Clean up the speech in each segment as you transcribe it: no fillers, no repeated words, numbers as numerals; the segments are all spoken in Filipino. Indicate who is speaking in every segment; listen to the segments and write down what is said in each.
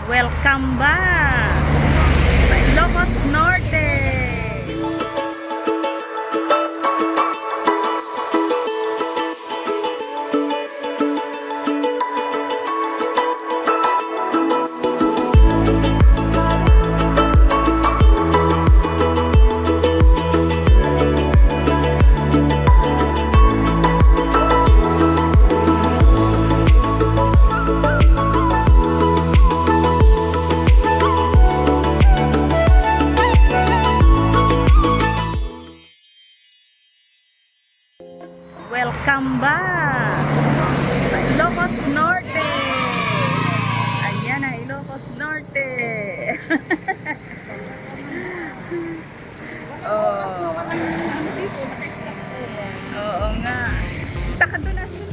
Speaker 1: Welcome back sa Ilocos Norte. Welcome back sa Ilocos Norte. Ayan na, Ilocos Norte. Oh. Oo nga. Taka doon asin.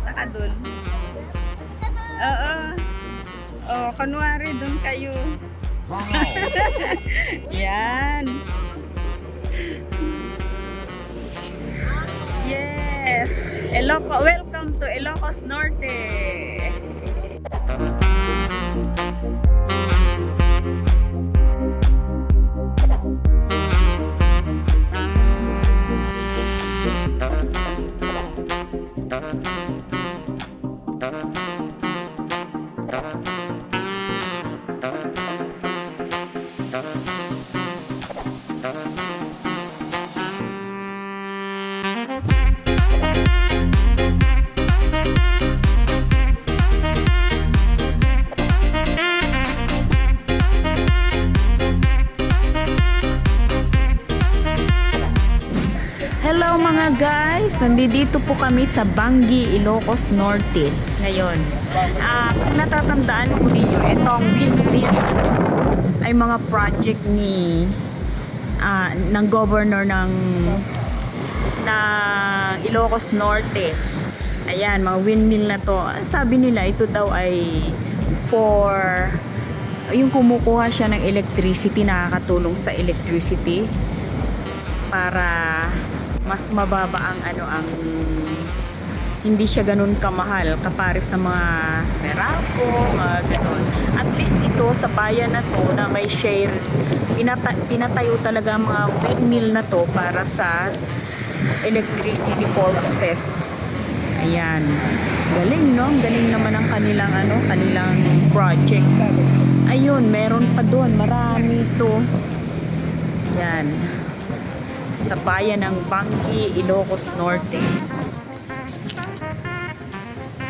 Speaker 1: Taka doon. Oo. Oh, kunwari doon kayo. Yan. Yes. Welcome to Ilocos Norte. Hello mga guys, nandito po kami sa Bangi, Ilocos Norte ngayon. Kung natatandaan po ninyo, itong windmill ay mga project ng governor ng Ilocos Norte. Ayan, mga windmill na to. Sabi nila ito daw ay for yung kumukuha siya ng electricity, nakakatulong sa electricity para mas mababa ang hindi siya ganun kamahal kapare sa mga Meralco, mga ganun. At least ito sa bayan na to na may share, pinatayo talaga mga windmill na to para sa electricity purposes. Ayan. Galing, no? Galing naman ang kanilang project. Ayun, meron pa doon, marami ito. Ayan. Sa bayan ng Bangi, Ilocos Norte.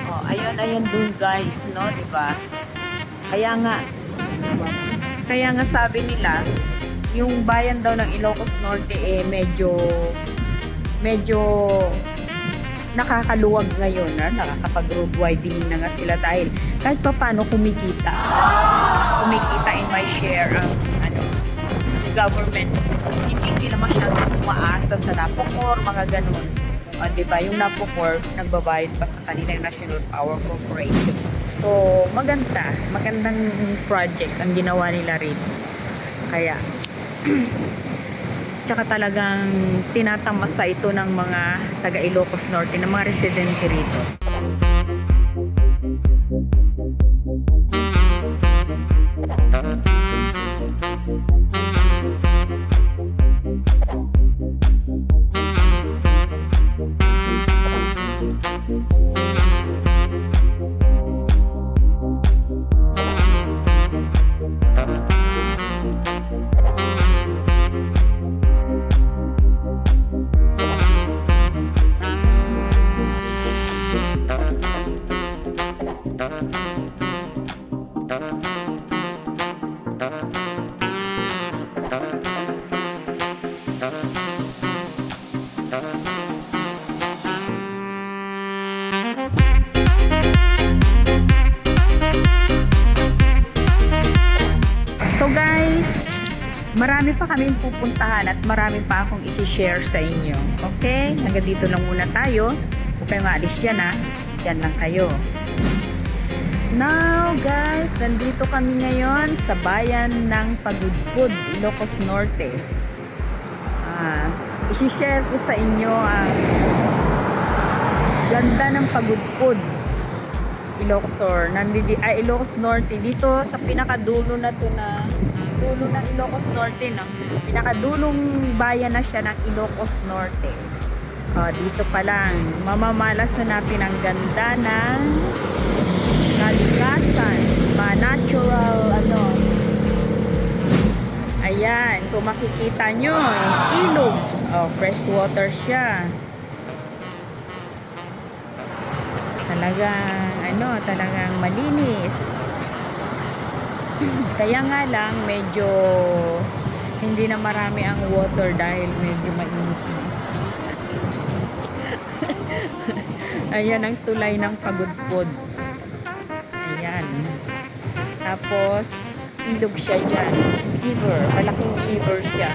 Speaker 1: Oh, ayun dun guys, no, 'di ba? Kaya nga sabi nila, yung bayan daw ng Ilocos Norte medyo nakakaluwag ngayon, nakakapag-road widening na nga sila dahil kahit pa paano kumikita in my share ang government. Hindi sila masyadong umaasa sa Napocor, mga ganun. Diba? Yung Napocor, nagbabayad pa sa kanilang National Power Corporation. So, magandang project ang ginawa nila rin. Kaya, tsaka talagang tinatamasa ito ng mga taga Ilocos Norte, ng mga residente rito. So guys, marami pa kaming pupuntahan at marami pa akong isi-share sa inyo. Okay? Hanggang dito lang muna tayo. Huwag kayong maalis dyan, ha. Dyan lang kayo. Now guys, nandito kami ngayon sa bayan ng Pagudpud, Ilocos Norte. Isi-share ko sa inyo ang ganda ng Pagudpud. Ilocos Ilocos Norte. Dito sa pinakadulo na to na dulo ng Ilocos Norte, no? Pinakadulong bayan na siya ng Ilocos Norte. Dito pa lang, mamamalas na natin ang ganda ng kalikasan, mga natural, ayan, kung makikita nyo, ilog, fresh water siya. Talagang malinis. Kaya nga lang, medyo hindi na marami ang water dahil medyo mainit. Ayan ang tulay ng Pagudpod. Ayan. Tapos, ilog siya dyan. River. Malaking river siya.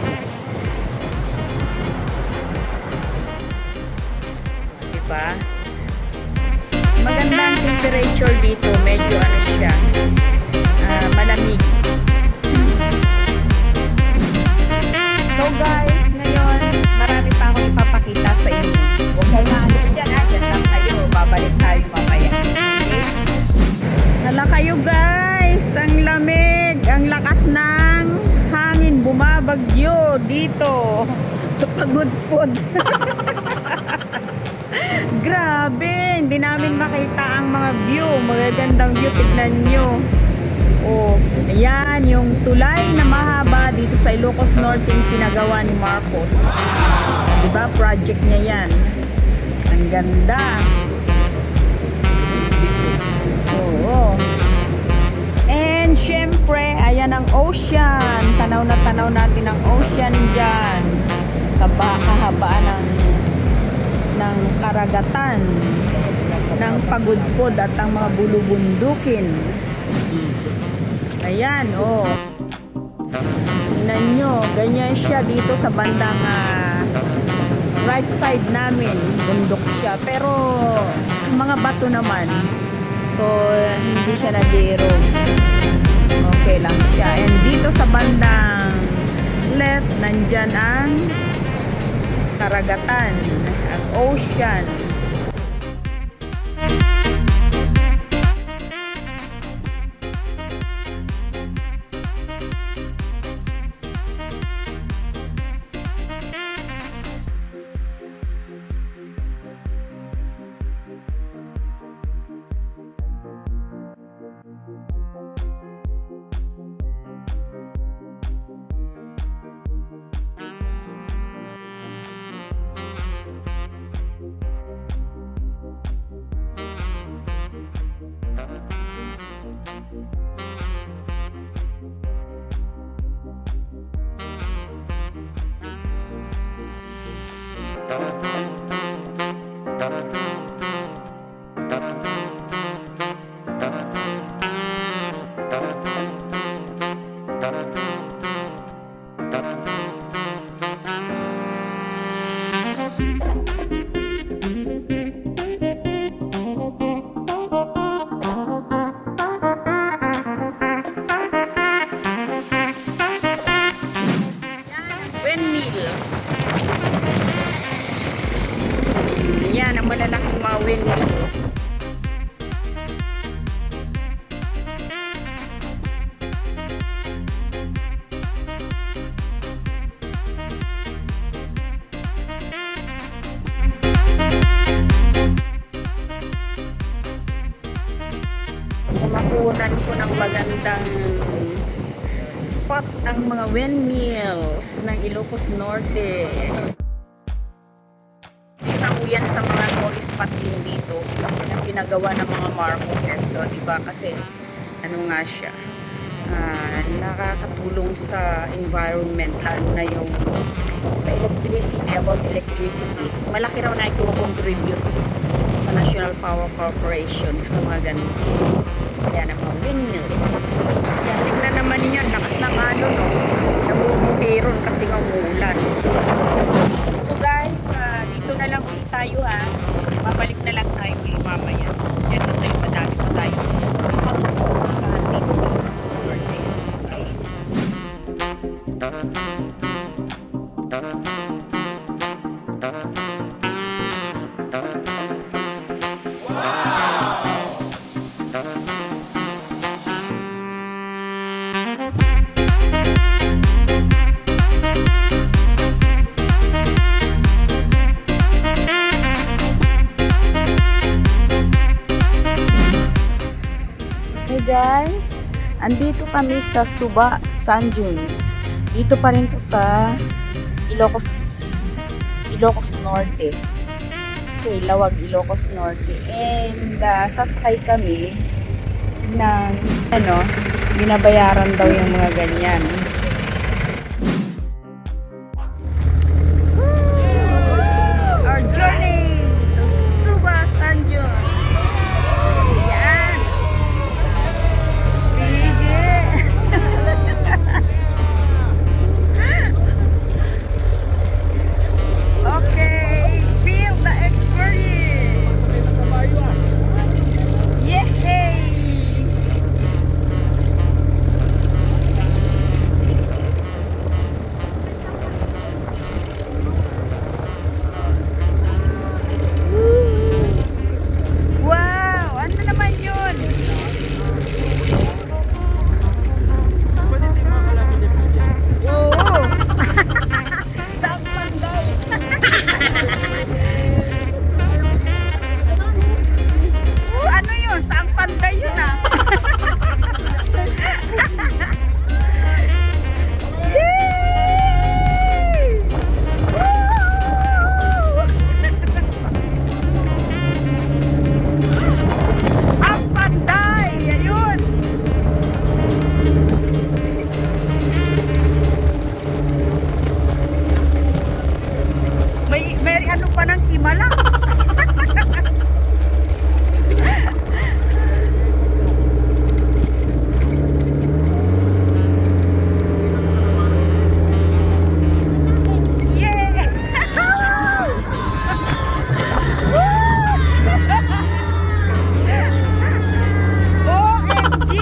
Speaker 1: Diba? Magandang temperature dito. Medyo siya. Malamig. So guys, ngayon, marami pa akong ipapakita sa inyo. Huwag kayo maalis dyan. Dyan lang kayo. Babalik tayo mamaya. Okay? Hala kayo guys. Ang lamig. Ang lakas ng hangin. Bumabagyo dito sa Pagudpod. Grabe. Hindi namin makita ang mga view. Magagandang view. Tignan nyo. Ayan, yung tulay na mahaba dito sa Ilocos Norte yung pinagawa ni Marcos. Diba? Project niya yan. Ang ganda. Oo. And syempre, ayan ang ocean. Tanaw na tanaw natin ang ocean dyan. Kahabaan ng karagatan ng Pagudpod at ang mga bulubundukin. Ayan, tingnan nyo, ganyan siya dito sa bandang right side namin, bundok siya, pero mga bato naman, so hindi siya nagiro, okay lang siya. And dito sa bandang left, nandyan ang karagatan, ang ocean. Yan ang malalaking mga windmill. Makunan ko ng magandang spot ang mga windmills ng Ilocos Norte. Yan sa mga tourist spot din dito na pinagawa ng mga Marcoses. So, diba? Kasi nga siya, nakakatulong sa environment, lalo na yung sa electricity, about electricity. Malaki raw na ito contribute sa National Power Corporation sa mga ganito. Kaya ng mga windmills. Tignan naman niyo, lakas ng namumukiron kasi ng ulan. So guys, dito na lang ulit tayo ha. Babalik na lang tayo mamaya. Yan na tayo, madami pa tayo. So, dito sa Norte. Hey guys, andito kami sa Suba Sand Dunes. Dito pa rin to sa Ilocos Norte. Okay, Lawag, Ilocos Norte. And sasakay kami ng binabayaran daw yung mga ganyan. Our journey to Suba Sand Dunes. Yan. Sige. Okay, feel the experience. Yay! Wow! Ano naman yun? Oo! Saan panday? Ano yun? Saan panday yun ah? Yay! Woo! Ang panday! Ayun! May ano pa ng himala. Yeah! OMG!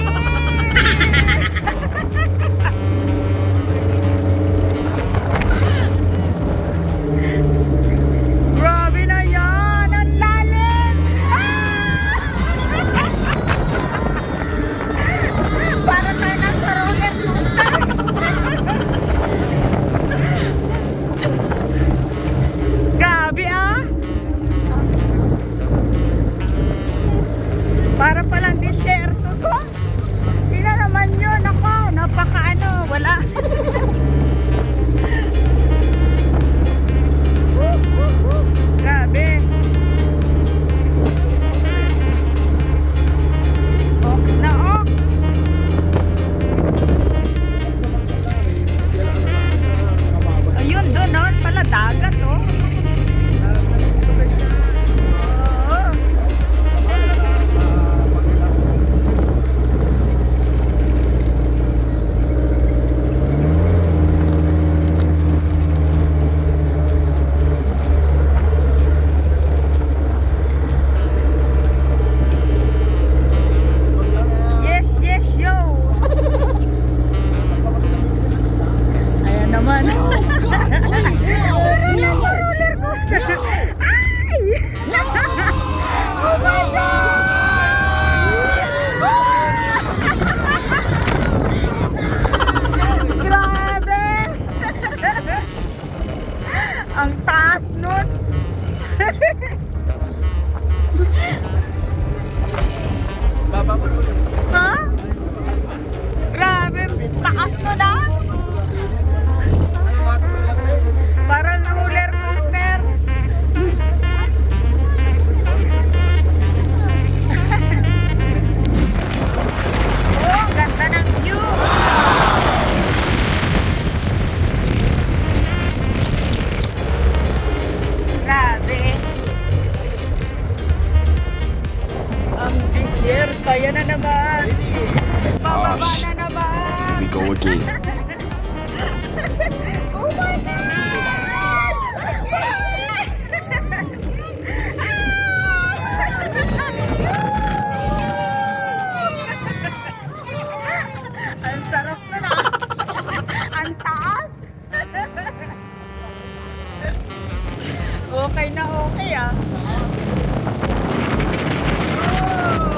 Speaker 1: Grabe na yan! Ang lalim! Ah! Para tayo nasa roller coaster! Grabe ah! Para palang disyerto to. Tingnan naman yun ako. Wala. Grabe. Ox na ox. Ayun, doon pala dagat oh. Oo. Yes, yes, yo. Ayan naman. Roller coaster. Ay! Oh my God! Grabe! Ang taas nun. Ha? Grabe, taas nun ah. Parang roller coaster. Oh, ganda ng view. Grabe. Ang disyerto. Yan na naman. Bababa na naman.
Speaker 2: We go again.
Speaker 1: Oh my God! Ang sarap na na. Ang taas. Okay na okay ah. Oh.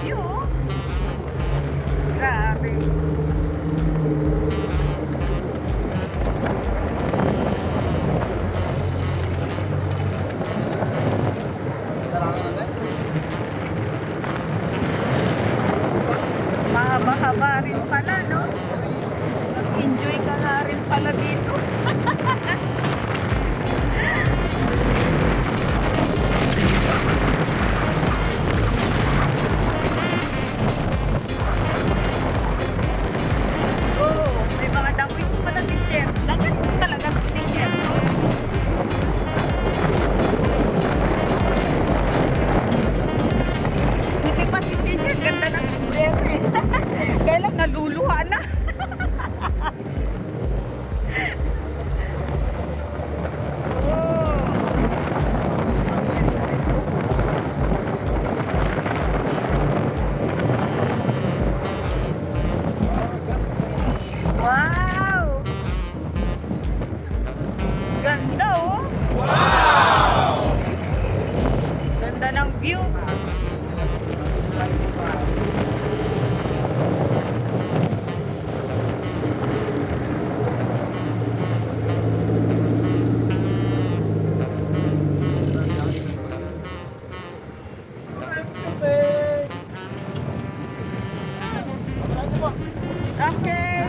Speaker 1: view. Oh. Grabe. Mahaba-haba rin pala, no? Nag-enjoy ka nga rin pala dito. Oh, may mga dawit pala t-shirt. Dagat talaga t-shirt, no? Buti pa si t-shirt, ganda ng sweater. Kailan naluluha na. Wow! Ganda oh! Wow! Ganda ng view! Okay!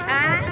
Speaker 1: Ah?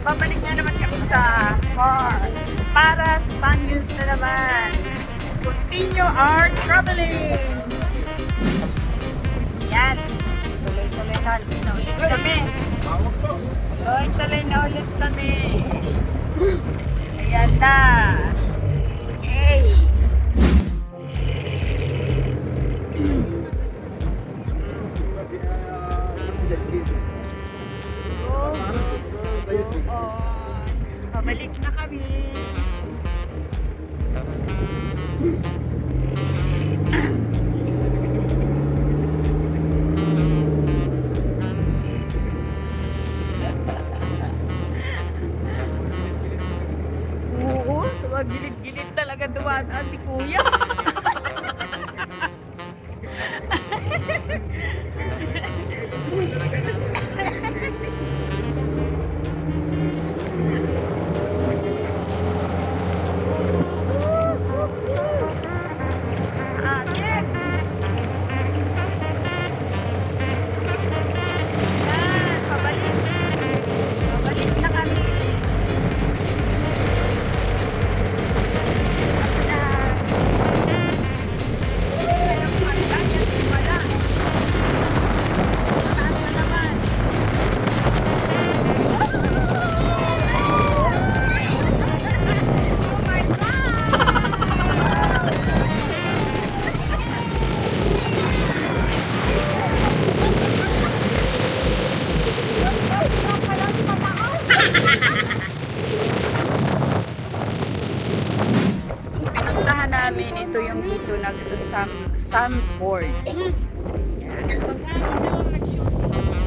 Speaker 1: babalik na naman kami sa car para sa Sun News na naman. Continue our traveling! Yan. Tuloy-tuloy na ulit kami. Tuloy-tuloy na ulit kami. Ayan na. Okay. Pabalik na kami. Oo, gilid-gilid talaga dumadaan si Kuya. sandboard.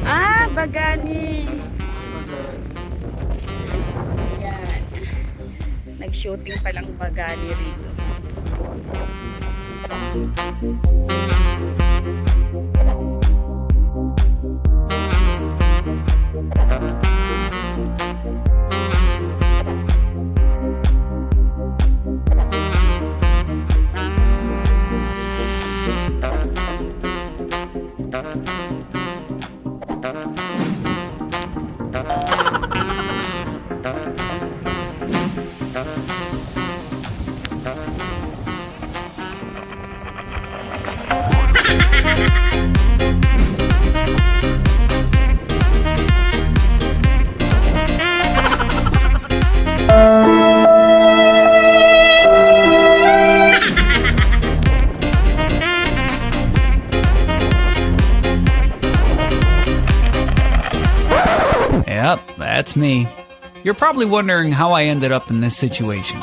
Speaker 1: Ah, Bagani. Yan. Nag-shooting palang Bagani rito.
Speaker 2: Yep, that's me. You're probably wondering how I ended up in this situation.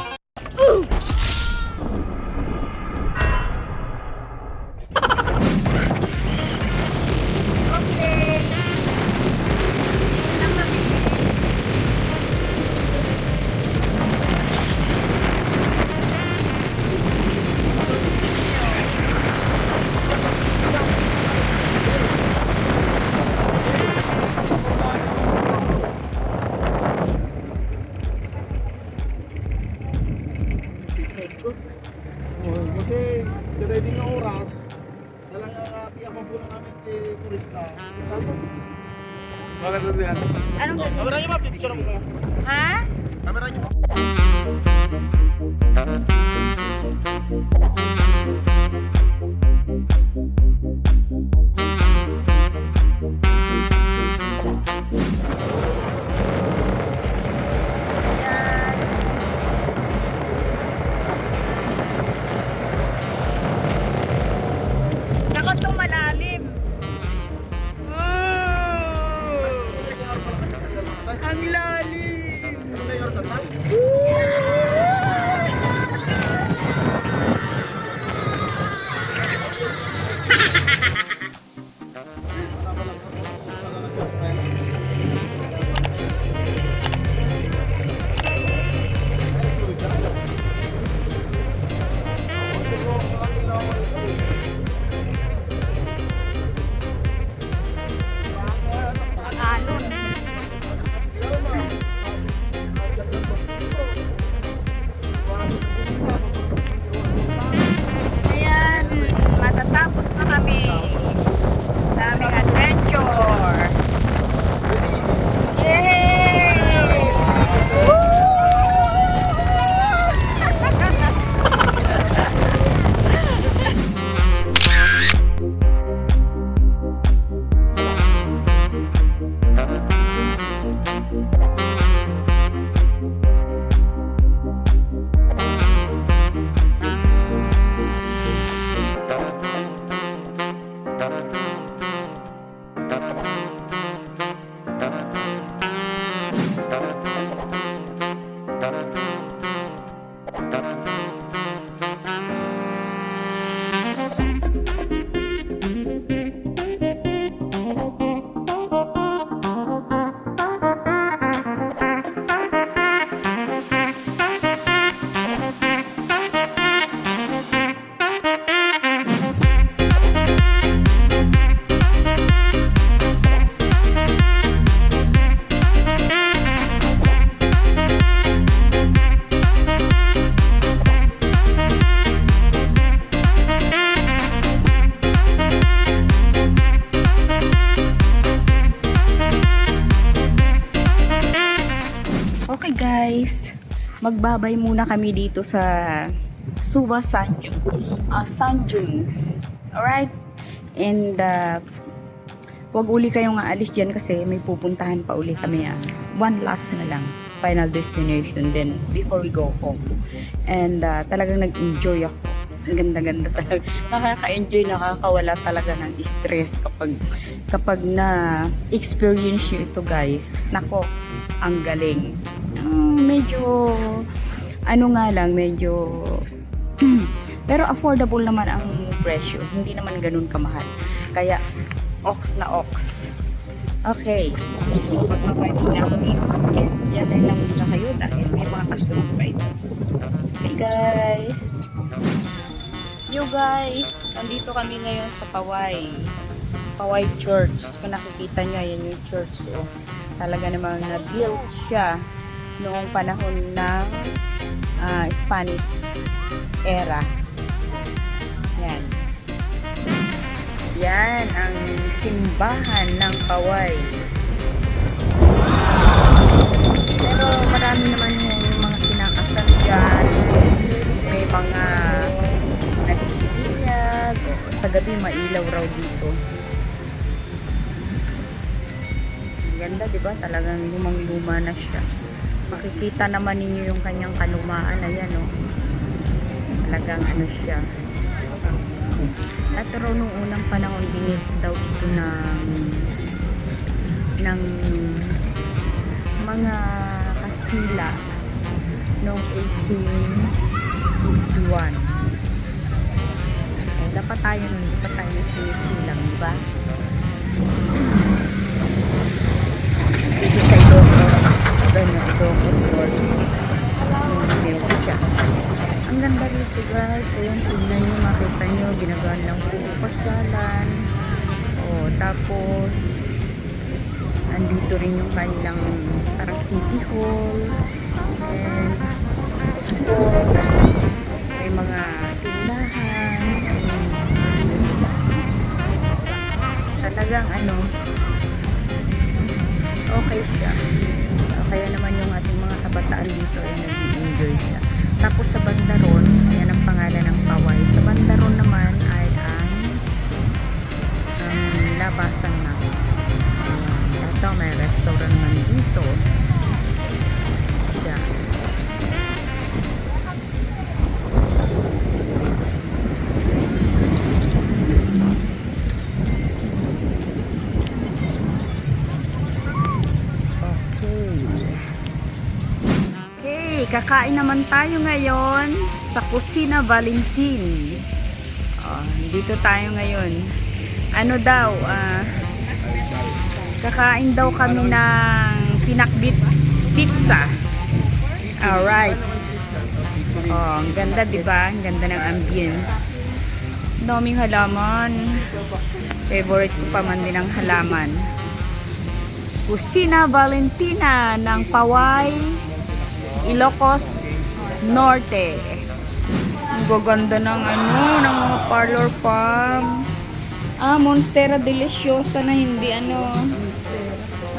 Speaker 3: Kasi ready na oras, talagang tiyapan po na namin kay turista. Bakit na yan?
Speaker 1: Anong gagawin?
Speaker 3: Kamera niyo ba? Picture mo ko.
Speaker 1: Ha?
Speaker 3: Kamera niyo.
Speaker 1: Takot tong malalim. Ang lalim. Alon. Ayan, matatapos na kami sa aming adventure. Yay! Woo! Okay guys, magbabay muna kami dito sa Suwa Sand Dunes. Alright? And wag uli kayong aalis dyan kasi may pupuntahan pa uli kami. One last na lang, final destination then before we go home. And talagang nag-enjoy ako. Ang ganda-ganda talaga. Nakaka-enjoy, nakakawala talaga ng stress kapag na-experience nyo ito guys. Nako, ang galing. Medyo ano nga lang, medyo pero affordable naman ang presyo. Hindi naman ganun kamahal. Kaya, ox na ox. Okay. Magbabalik na ako dito. And dyan na lang muna kayo dahil may mga kasunod pa ito. Hey guys! Yo guys! Nandito kami ngayon sa Paway. Paway Church. Kung nakikita nyo, yan yung church. Oh. Talaga namang na-build siya noong panahon ng Spanish era. Yan. Yan ang simbahan ng Paway. Pero marami naman yung mga kinakasal dyan. May mga nagtitiyag. Sa gabi mailaw raw dito. Ganda, diba? Talagang lumang-luma na siya. Makikita naman ninyo yung kanyang kalumaan. Ayan, oh. Talagang ano siya. At pero nung unang panahon, binit daw ito ng mga Kastila noong 1851. So, dapat tayo nun, hindi pa tayo sinisilang, diba? Dito sa Ilocos North. Meron siya. Ang ganda dito guys. Ayan, tignan nyo, makita nyo. Ginagawa lang po pasyalan. O, tapos andito rin yung kanilang parang city hall. And of course, may mga tindahan. Talagang ano, okay siya. Kaya naman yung ating mga kabataan dito ay nag-enjoy siya. Tapos sa Bandaron, ayan ang pangalan ng Paway. Sa Bandaron naman ay ang labasan na. Ito, may restaurant naman dito. Siya. Kakain naman tayo ngayon sa Kusina Valentin. Dito tayo ngayon. Ano daw, kakain daw kami ng pinakbit pizza. Alright. Ang ganda, diba? Ang ganda ng ambience. Daming halaman. Favorite ko pa man din ang halaman. Kusina Valentina ng Paway, Ilocos Norte. Ang gaganda ng ng mga parlor farm. Monstera Deliciosa na hindi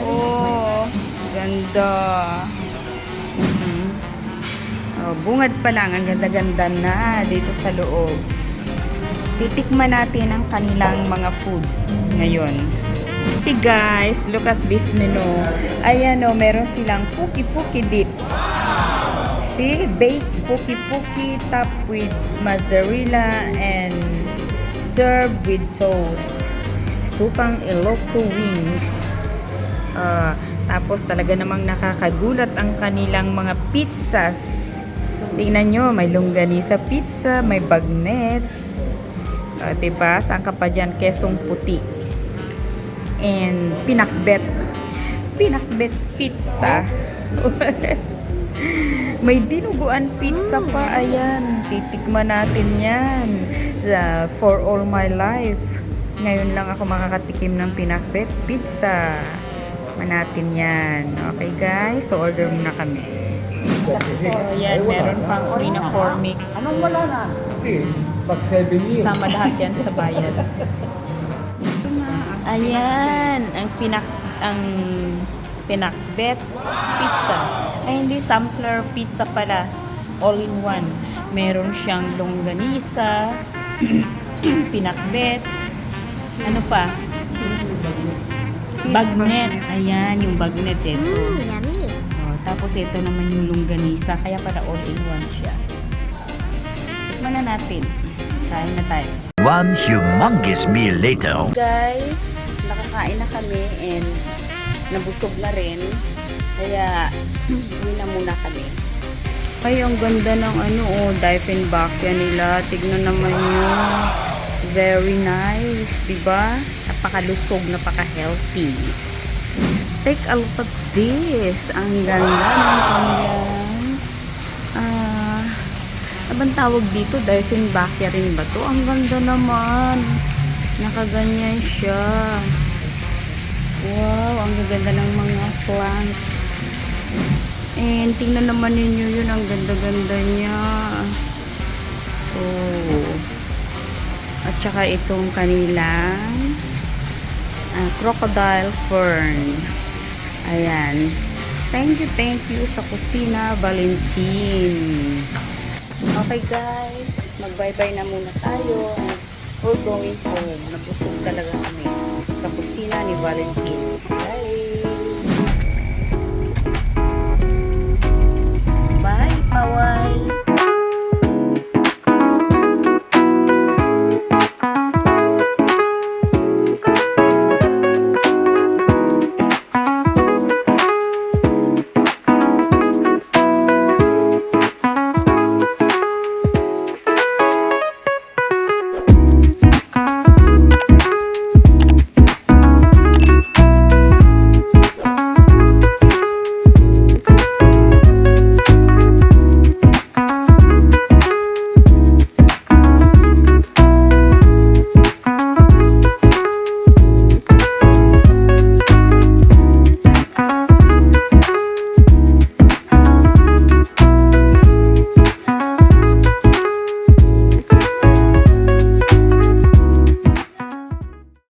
Speaker 1: Oh, ganda. Bungad pa lang, ang ganda-ganda na dito sa loob. Titikman natin ang kanilang mga food ngayon. Hey guys, look at this menu. Ayan meron silang puki-puki dip. See, baked puki-puki topped with mozzarella and served with toast. Supang Ilocos wings. Tapos talaga namang nakakagulat ang kanilang mga pizzas. Tingnan nyo, may longganisa pizza, may bagnet. Diba? Saan ka pa dyan? Kesong puti. And pinakbet. Pinakbet pizza. May dinuguan pizza pa. Ayan. Titikman natin yan. For all my life. Ngayon lang ako makakatikim ng pinakbet pizza. Natin yan. Okay guys. So order muna kami. So yan. Meron pang free na cormic.
Speaker 3: Anong wala na? Pas 7 years.
Speaker 1: Sama lahat yan sa bayad. Ayan. Ang pinakbet pizza. Ay, hindi, sampler pizza pala. All in one. Meron siyang longganisa, pinakbet, ano pa? Bagnet. Ayan, yung bagnet ito.
Speaker 4: Yummy.
Speaker 1: Tapos ito naman yung longganisa. Kaya pala all in one siya. Tikman na natin. Kain na tayo.
Speaker 5: One humongous meal later.
Speaker 1: Guys, nakakain na kami and nabusog na rin. Kaya, uwi na muna kami. Ay, ang ganda ng Dive and Bacchia nila. Tignan naman nyo. Very nice, diba? Napakalusog, napaka-healthy. Take a look at this. Ang ganda ng kanyang abang tawag dito, Diefenbachia rin ba to? Ang ganda naman. Nakaganyan siya. Wow, ang ganda ng mga plants. And tingnan naman ninyo yun, ang ganda-ganda niya. Oh. At saka itong kanilang crocodile fern. Ayan. Thank you sa Kusina Valentin. Okay guys, mag-bye-bye na muna tayo. We're going home. Nabusog talaga kami sa kusina ni Valentin. Bye!